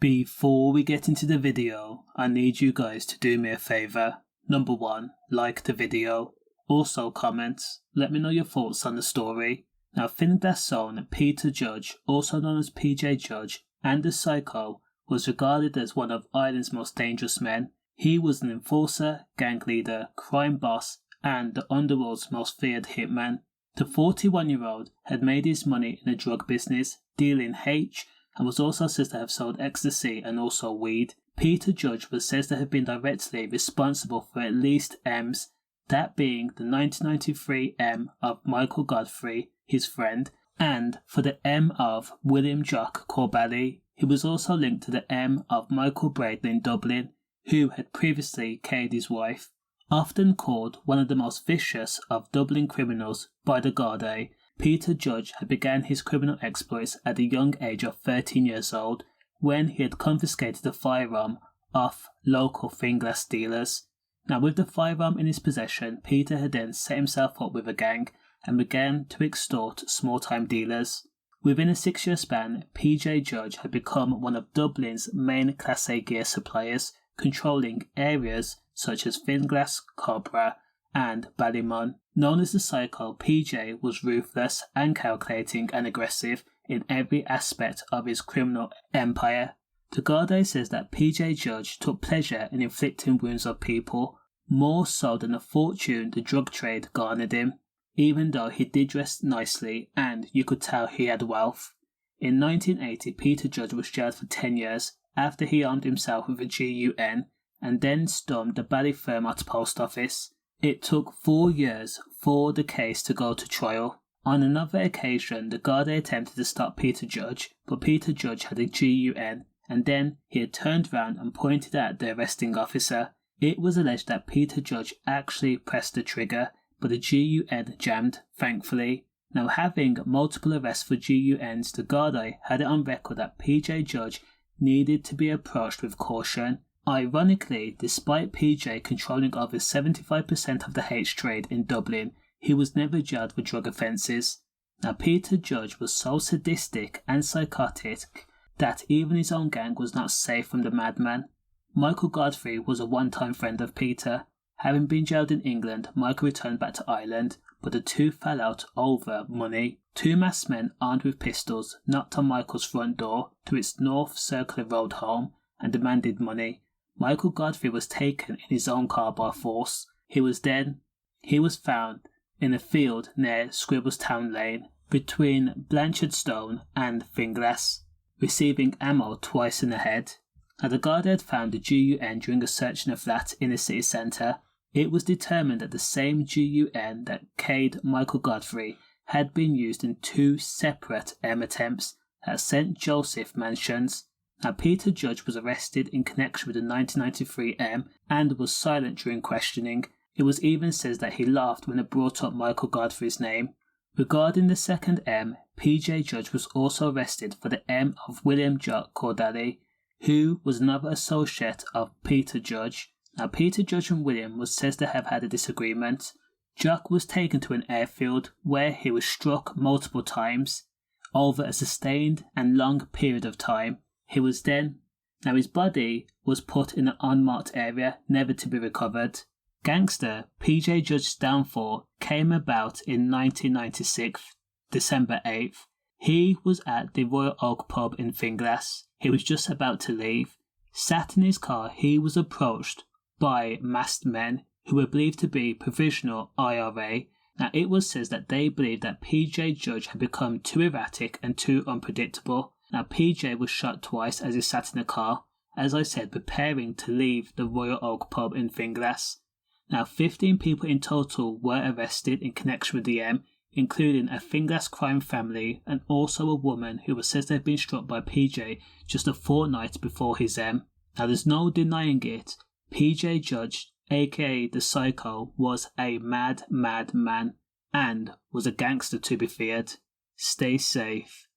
Before we get into the video, I need you guys to do me a favour. Number 1, like the video. Also comment, let me know your thoughts on the story. Now finglas son Peter Judge, also known as PJ Judge, and the Psycho, was regarded as one of Ireland's most dangerous men. He was an enforcer, gang leader, crime boss, and the underworld's most feared hitman. The 41-year-old had made his money in the drug business, dealing H, and was also said to have sold ecstasy and also weed. Peter Judge was said to have been directly responsible for at least M's, that being the 1993 M of Michael Godfrey, his friend, and for the M of William Jock Corbally. He was also linked to the M of Michael Braden in Dublin, who had previously killed his wife. Often called one of the most vicious of Dublin criminals by the Gardai, Peter Judge had begun his criminal exploits at the young age of 13 years old when he had confiscated a firearm off local finglas dealers. Now with the firearm in his possession, Peter had then set himself up with a gang and began to extort small-time dealers. Within a 6-year span, PJ Judge had become one of Dublin's main Class A gear suppliers, controlling areas such as Finglas, Cobra and Ballyfermot. Known as the Psycho, PJ was ruthless and calculating and aggressive in every aspect of his criminal empire. The Gardai says that PJ Judge took pleasure in inflicting wounds on people, more so than the fortune the drug trade garnered him, even though he did dress nicely and you could tell he had wealth. In 1980, Peter Judge was jailed for 10 years after he armed himself with a gun and then stormed the Ballyfermot post office. It took 4 years for the case to go to trial. On another occasion, the Gardai attempted to stop Peter Judge, but Peter Judge had a gun, and then he had turned round and pointed at the arresting officer. It was alleged that Peter Judge actually pressed the trigger, but the gun jammed, thankfully. Now having multiple arrests for guns, the Gardai had it on record that PJ Judge needed to be approached with caution. Ironically, despite PJ controlling over 75% of the H trade in Dublin, he was never jailed for drug offences. Now Peter Judge was so sadistic and psychotic that even his own gang was not safe from the madman. Michael Godfrey was a one-time friend of Peter. Having been jailed in England, Michael returned back to Ireland, but the two fell out over money. 2 masked men armed with pistols knocked on Michael's front door to its North Circular Road home and demanded money. Michael Godfrey was taken in his own car by force. He was found in a field near Scribbletown Lane between Blanchardstone and Finglas, receiving ammo twice in the head. Now the Gardai had found the gun during a search in a flat in the city centre. It was determined that the same gun that killed Michael Godfrey had been used in 2 separate M attempts at St. Joseph mansions. Now Peter Judge was arrested in connection with the 1993 M and was silent during questioning. It was even said that he laughed when it brought up Michael Godfrey's name. Regarding the second M, PJ Judge was also arrested for the M of William Jock Corbally, who was another associate of Peter Judge. Now Peter Judge and William was said to have had a disagreement. Jock was taken to an airfield where he was struck multiple times over a sustained and long period of time. His body was put in an unmarked area, never to be recovered. Gangster PJ Judge's downfall came about in 1996, December 8th. He was at the Royal Oak pub in Finglas. He was just about to leave. Sat in his car, he was approached by masked men who were believed to be provisional IRA. Now it was said that they believed that PJ Judge had become too erratic and too unpredictable. Now PJ was shot twice as he sat in the car, as I said, preparing to leave the Royal Oak pub in Finglas. Now 15 people in total were arrested in connection with the M, including a Finglas crime family and also a woman who was said to have been struck by PJ just a fortnight before his M. Now there's no denying it, PJ Judge, aka the Psycho, was a mad man and was a gangster to be feared. Stay safe.